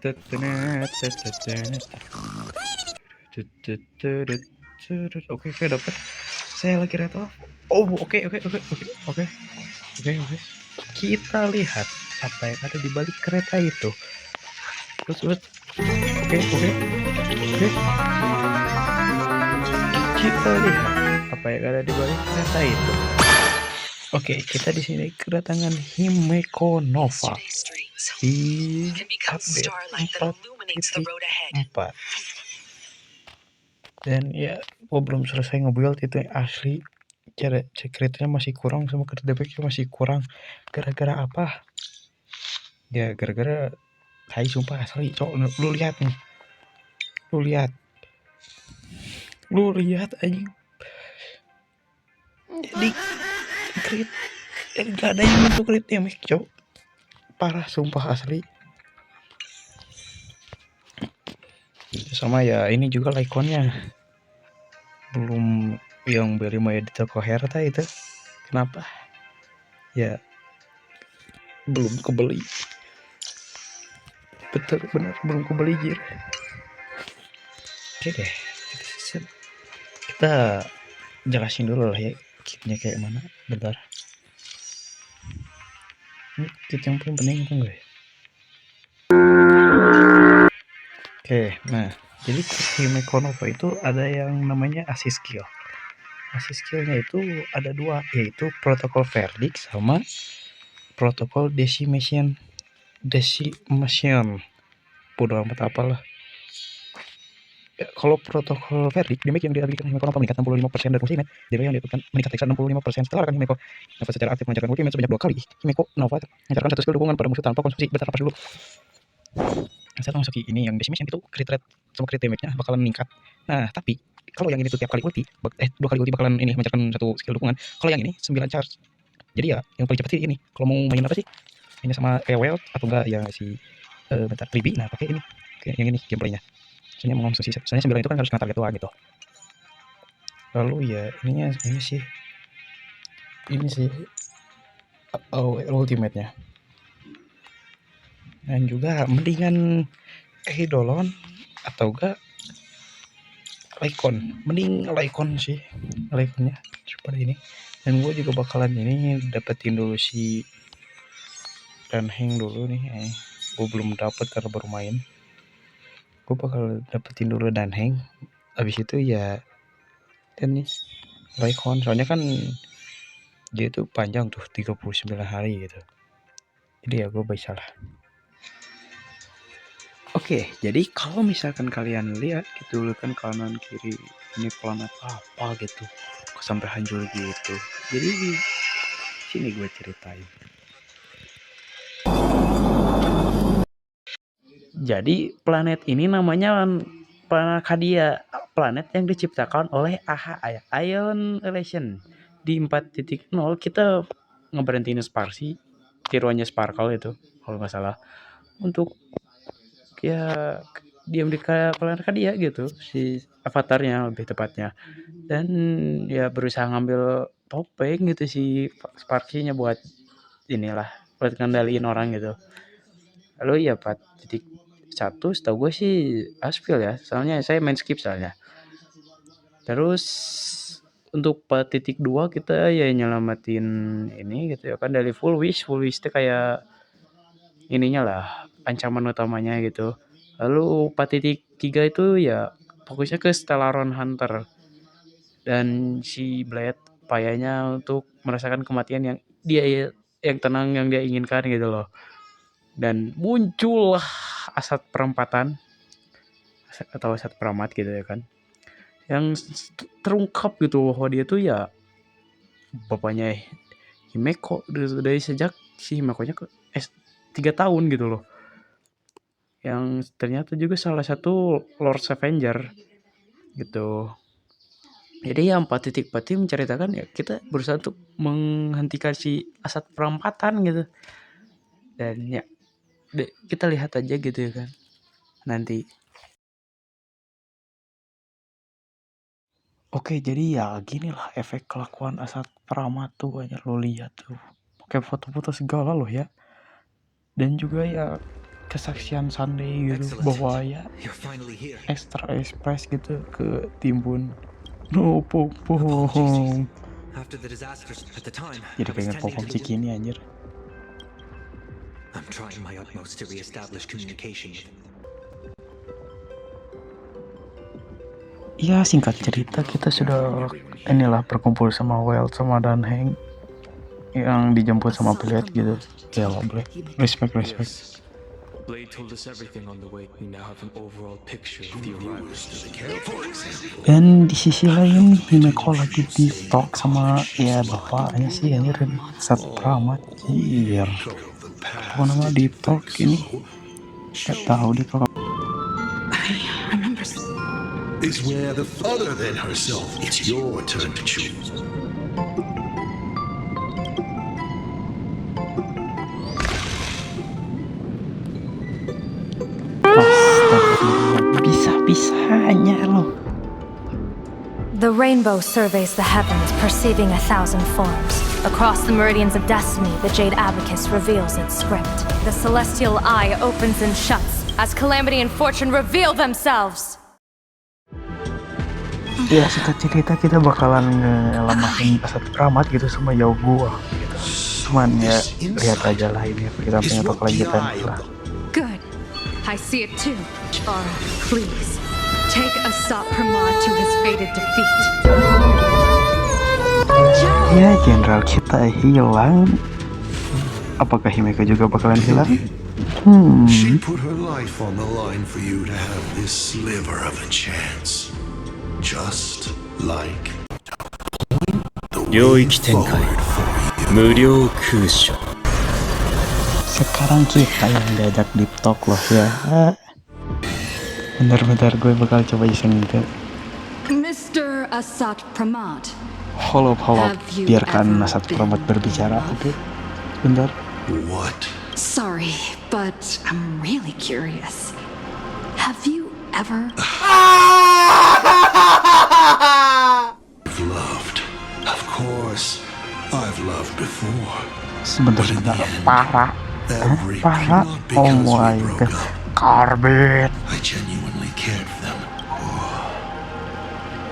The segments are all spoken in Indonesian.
Oke, oke, dapat. Saya lagi red off. Oh, oke, oke, oke, oke, oke, oke, oke. Kita lihat apa yang ada di balik kereta itu. Terus, oke, oke, oke. Kita lihat apa yang ada di balik kereta itu. Oke, kita di sini kedatangan Himeko Nova di update 4.4. Dan ya, gue belum selesai nge-build itu yang asli. Cara ceritanya masih kurang sama cardbacknya masih kurang. Gara-gara apa? Ya gara-gara tai sumpah asli. Cok, lu lihat nih. Lu lihat. Lu lihat anjing. Jadi crit gak ada yang untuk crit damage, cok. Parah sumpah asli. Sama ya ini juga Lyconnya belum yang beli Maya di toko Herta itu. Kenapa? Ya belum kebeli. Betul benar belum kebeli jir. Oke deh. Kita jelasin dulu lah ya kitnya kayak mana. Bentar. Ini kit yang paling penting itu enggak ya? Oke, nah jadi Himeko Nova itu ada yang namanya assist skill. Assist skillnya itu ada dua, yaitu protokol verdict sama protokol decimation. Bodo amat apalah. Ya, kalau protokol verdict damage yang dialihkan Himeko Nova meningkat 65% dari ultimate, damage yang dialihkan meningkat 65%. Setelah akan Himeko Nova secara aktif melancarkan ultimate sebanyak 2 kali, Himeko Nova melancarkan satu skill dukungan pada musuh tanpa konsumsi. Bentar, napas dulu. Saya langsung ini yang decimation itu crit rate sama crit damage-nya bakalan meningkat. Nah, tapi kalau yang ini tuh tiap kali ulti, 2 kali ulti bakalan ini melancarkan satu skill dukungan. Kalau yang ini 9 charge. Jadi ya yang paling cepat sih ini. Kalau mau main apa sih? Ini sama Ewell atau enggak ya si bentar Ribi. Nah, pakai ini. Oke, yang ini gameplaynya. Soalnya mau ngomong soalnya 9 itu kan harus kena target doang gitu. Lalu ya ininya ini sih ultimate-nya. Dan juga mendingan Eidolon atau enggak Lycon. Mending Lycon sih. Lyconnya daripada ini. Dan gue juga bakalan ini dapetin dulu si Danheng dulu nih. Gue belum dapet karena baru main. Gue bakal dapetin dulu Danheng. Abis itu ya dan nih Lycon. Soalnya kan dia tuh panjang tuh 39 hari gitu. Jadi ya gue bisa lah. Oke, jadi kalau misalkan kalian lihat gitu kan kanan kiri ini planet apa gitu sampai hancur gitu. Jadi sini gue ceritain. Jadi planet ini namanya planet Kadia, planet yang diciptakan oleh AHA, Ion Relation. Di 4.0 kita ngeberhentiin Sparsi, tiruannya Sparkle itu kalau nggak salah, untuk ya diam di planet Kadia gitu si avatarnya lebih tepatnya. Dan ya berusaha ngambil topeng gitu si Sparky-nya buat inilah buat ngendaliin orang gitu. Lalu ya 4.1 setahu gue sih Aspil ya, soalnya saya main skip soalnya. Terus untuk 4.2 kita ya nyelamatin ini gitu ya kan dari full wish itu kayak ininya lah ancaman utamanya gitu. Lalu 4.3 itu ya fokusnya ke Stellaron Hunter dan si Blade payahnya untuk merasakan kematian yang dia yang tenang yang dia inginkan gitu loh. Dan muncullah Asat Perempatan atau Asat Peramat gitu ya kan, yang terungkap gitu bahwa dia tuh ya bapaknya Himeko dari sejak si Himekonya ke 3 tahun gitu loh, yang ternyata juga salah satu Lord Avenger gitu. Jadi yang 4.4 menceritakan ya kita berusaha untuk menghentikan si Asat Perampatan gitu. Dan ya kita lihat aja gitu ya kan nanti. Oke, jadi ya gini lah efek kelakuan Asat Peramat tuh banyak lo lihat tuh. Pakai foto-foto segala loh ya. Dan juga ya kesaksian Sunday gitu bahwa ya extra express gitu ke Timbun. No popom. Jadi pengen popom Cikini anjir. I'm trying my utmost to reestablish communication with him. Ya singkat cerita kita sudah inilah berkumpul sama Well sama Dan Heng yang dijemput sama Blade gitu. Ya lah Blade, respect. Blade told us everything on the way. We now have an overall picture of the arrivals. Dan di sisi lain Himeko lagi di talk sama ya bapaknya sih anjir Sat Pramat. Iya. Apa nama di talk ini? Gak tahu di kalau Is where the other than herself. It's your turn to choose. Bisa-bisanya loh. The rainbow surveys the heavens, perceiving 1,000 forms. Across the meridians of destiny, the Jade Abacus reveals its script. The celestial eye opens and shuts as calamity and fortune reveal themselves. Ya singkat cerita kita bakalan ngelamahin Sat Pramat gitu sama Yao Guo gitu. Cuman ya lihat aja lah ini kita punya kelanjutan lah. Good. I see it too. Ara, please. Take Asat Pramod to his fated defeat. Ya jenderal kita hilang. Apakah Himeko juga bakalan hilang? She put her life on the line for you to have this sliver of a chance. Just like 領域展開無料空所 Sekarang kita yang diajak deep talk loh ya. Bentar gue bakal coba iseng gitu. Mr. Asat Pramod, Hold up, biarkan Sat Pramat berbicara, oke? Bentar. what? sorry, but I'm really curious. Have you ever... I've loved. Of course, I've loved before. Sebentar. Parah. Every Parah. not Oh because we my broke god. up. Karbit. I genuinely cared for them. Oh.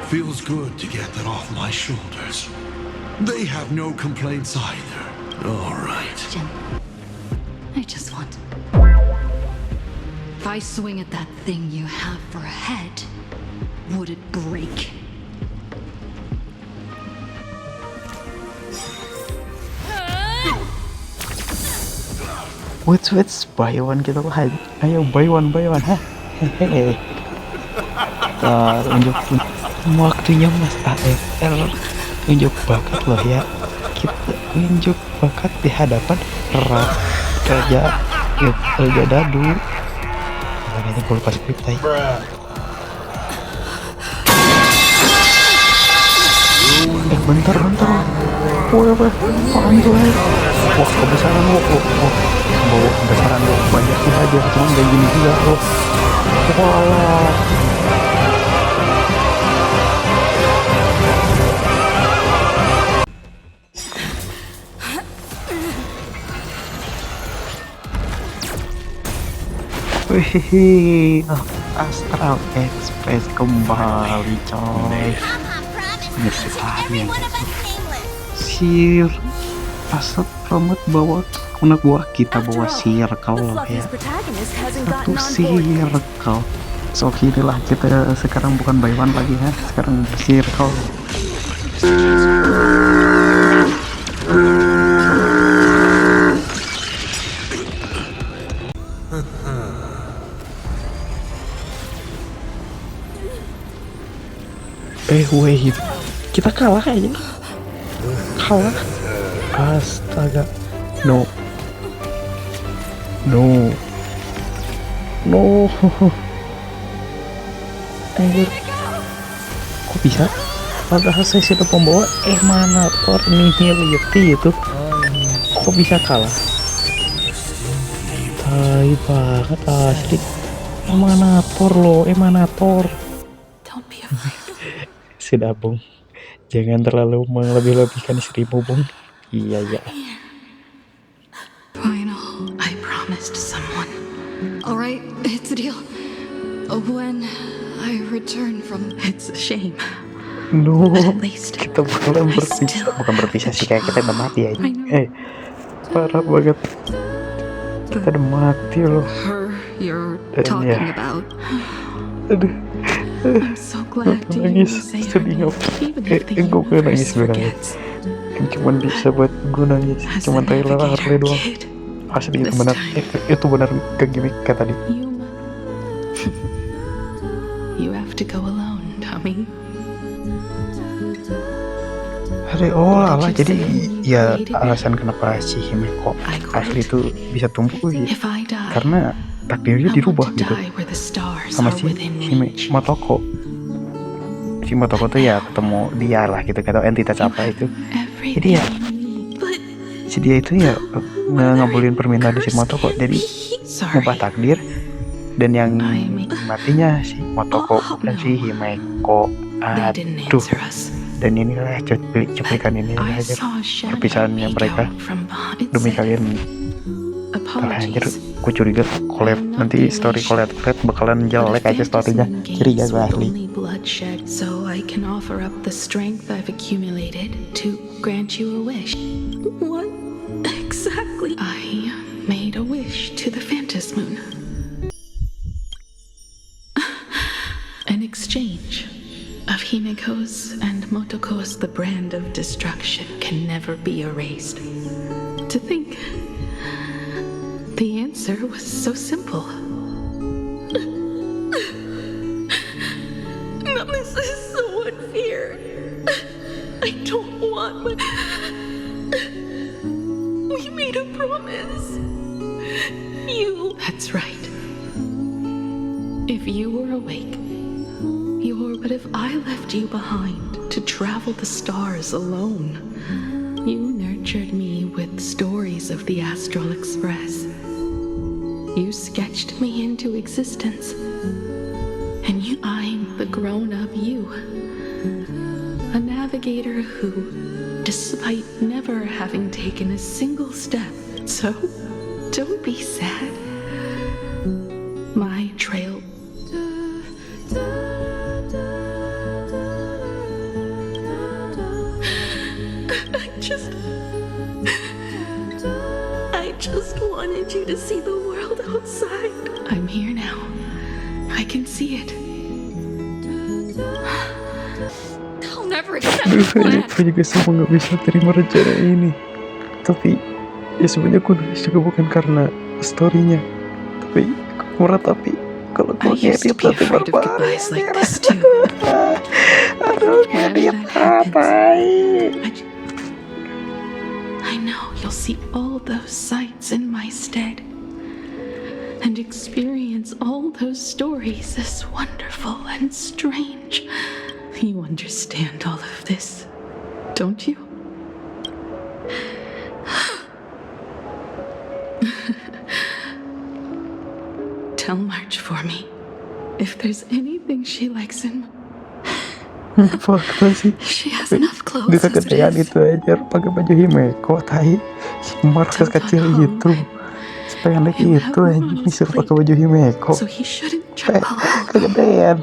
Feels good to get that off my shoulders. They have no complaints either. All right. Jin, I just want... If I swing at that thing you have for a head, would it break? Wait, buy one kita lah. Ayo buy one, ha. Hehehe. Unjuk waktunya Mas AFL unjuk bakat loh ya. Kita unjuk bakat di hadapan Raja Dadu. Ini gue lupa skrip tay. Bentar. Wah, apaan tuh? Wah, kebesaran lo. Bawa kebesaran lo banyakin aja, cuman kayak gini juga lo. Wah. Wih, Astral Express kembali coy. Sekali Sir Asat Pramat bawa anak buah kita bawa circle ya. Satu circle. So inilah kita sekarang bukan by one lagi ya. Sekarang circle. Wait, kita kalah kayaknya. Kalah. Astaga. No. Anjir. Kok bisa? Padahal saya sudah pembawa emanator nihility itu. Kok bisa kalah? Tai banget asli. Emanator. Sudah Bung, jangan terlalu melebih-lebihkan istrimu Bung. Iya. Final, I promised someone. When I return from... It's a shame. No, But at least kita bakalan berpisah. Bukan berpisah sih, kayak kita udah mati ya. Parah banget. Kita udah mati loh. her you're Dan talking ya. about. Aduh, I'm so glad to hear you nangis. say her Sedih name, nggak? even if the Gue nangis, universe gue nangis. forgets. Yang cuman bisa buat gue nangis. As Cuman the Taylor Harley navigator doang. kid, Asli itu this benar. time. Itu benar kayak gimmick kayak tadi. You have to go alone, Tommy. Ada lah, jadi ya alasan kenapa si Himeko asli itu bisa tumbuh ya, If I die, karena takdirnya I want dirubah to gitu die where the stars sama are si within reach. Motoko. Si Motoko tuh ya ketemu dia lah gitu, atau entitas apa itu. Jadi ya But si dia itu ya ngabulin permintaan si Motoko, jadi sorry. mengubah takdir. Dan yang matinya si Motoko dan si Himeko. They didn't Aduh, answer us. dan inilah cuplikan ini I aja saw a shadow perpisahannya peek mereka out from behind. It demi said, kalian. Anjir, apologies. gue curiga collab nanti story collab bakalan jelek aja storynya. Curiga gue asli. Only bloodshed, so I can offer up the strength I've accumulated to grant you a wish. What exactly? I made a wish to the Phantas Moon. An exchange of Himeko's and Motoko's, the brand of destruction can never be erased. To think, the answer was so simple. No, this is so unfair. I don't want my... We made a promise. You... That's right. If you were awake, but if I left you behind to travel the stars alone, you nurtured me with stories of the Astral Express. You sketched me into existence, and I'm the grown-up you, a navigator who, despite never having taken a single step, so don't be sad. My trail I just wanted you to see the world outside. I'm here now. I can see it. I'll never accept the plan. Aku juga semua gak bisa terima rencana ini. Tapi ya sebenarnya aku nangis juga bukan karena storynya, tapi aku meratapi kalau gue ngedit tapi barbar. Aduh, ngedit ngapain? I know you'll see all those sights in my stead and experience all those stories as wonderful and strange. You understand all of this, don't you? Tell March for me if there's anything she likes in... Fakta sih. She has enough clothes Di as it kegedean is. itu aja pakai baju Himeko, tai. Si Mark kecil itu, sependek itu anjing disuruh pakai baju Himeko. So he shouldn't travel alone. Kegedean.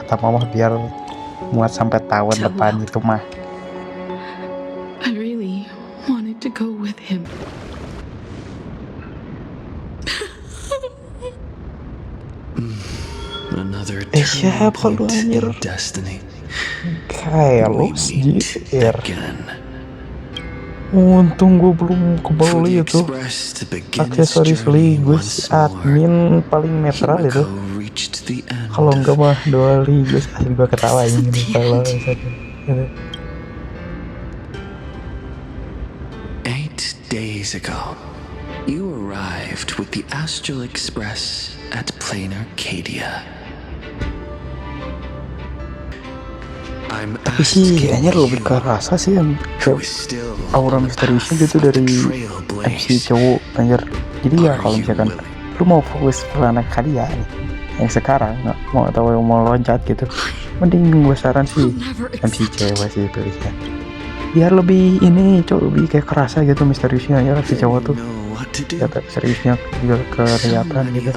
Kata mama biar muat sampai tahun depan itu mah. I really wanted to go with him. Another siapa lu point anjir? in destiny. Kayak lu We meet sejir. again. Untung gue belum ke For Bali the itu. Express to begin its Aksesoris journey Li, gue once more. admin paling netral itu. Himeko reached the end. Kalau enggak mah Dolly, gue asli gue ketawa ini kalau gitu. 8 days ago, you arrived with the Astral Express at Plain Arcadia. I'm Tapi sih kayaknya lebih ke rasa sih yang ke aura misteriusnya gitu dari MC cowok anjir. Jadi ya kalau misalkan lu mau fokus ke anak Kadia nih yang sekarang nggak mau tahu yang mau loncat gitu, mending gue saran sih MC cewek sih pilihnya, biar lebih ini cowok lebih kayak kerasa gitu misteriusnya ya si cowok tuh. Kata seriusnya juga kelihatan gitu.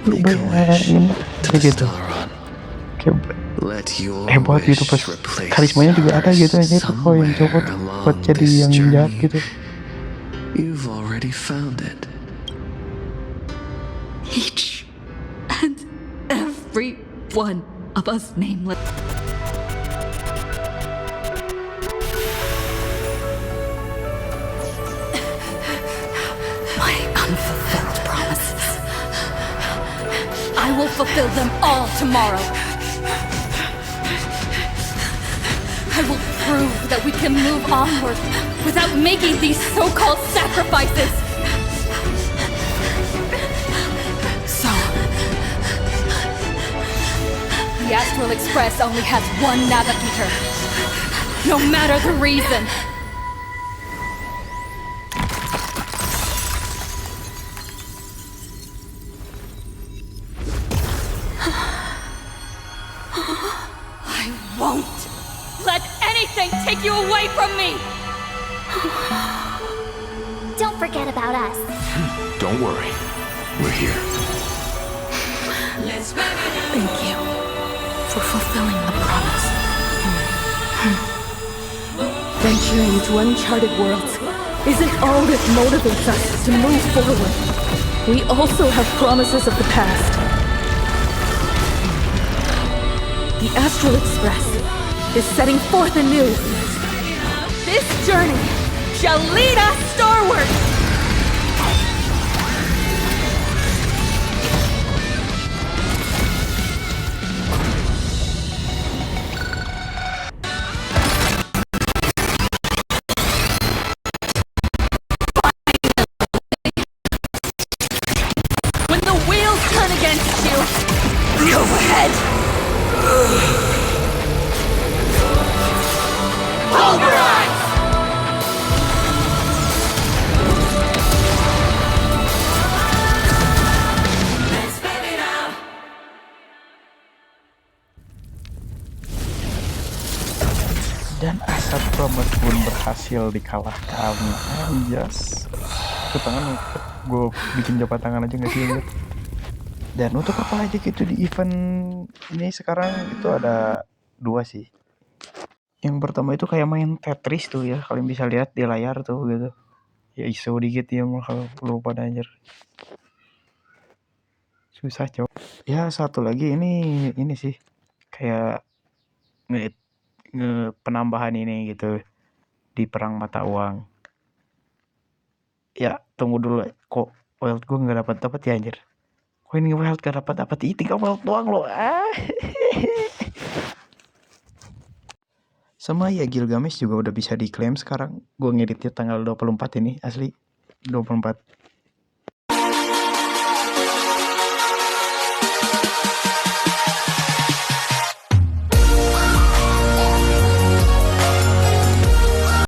lu Make a bayangin wish to kayak the gitu, Stellaron. kayak Let your hebat gitu pas wish replace karismanya juga ada gitu yours anjir. Oh yang coba somewhere buat along jadi this yang jahat journey. gitu. You've already found it. Each and every one of us nameless. My unfulfilled promises. I will fulfill them all tomorrow. I will prove that we can move onward without making these so-called sacrifices. So, the Astral Express only has one navigator, no matter the reason. I won't let anything take you away from me! Don't forget about us. Don't worry. We're here. Thank you for fulfilling the promise. Venturing into uncharted worlds isn't all that motivates us to move forward. We also have promises of the past. The Astral Express is setting forth anew. This journey shall lead us starward. When the wheels turn against you, go ahead. Pulverize! Dan Asap Promet pun berhasil dikalahkan. Anjas. Ke tangan gue bikin jabat tangan aja nggak sih anjir. Dan untuk apa aja gitu di event ini sekarang itu ada 2 sih. Yang pertama itu kayak main Tetris tuh ya, kalian bisa lihat di layar tuh gitu. Ya iso dikit ya kalau lu pada anjir. Susah coba. Ya satu lagi ini sih kayak nge penambahan ini gitu di perang mata uang. Ya tunggu dulu, kok wild gue nggak dapat ya anjir. Kok ini wild gak dapat tinggal wild doang loh. Sama ya Gilgamesh juga udah bisa diklaim sekarang. Gue ngeditnya tanggal 24 ini asli 24.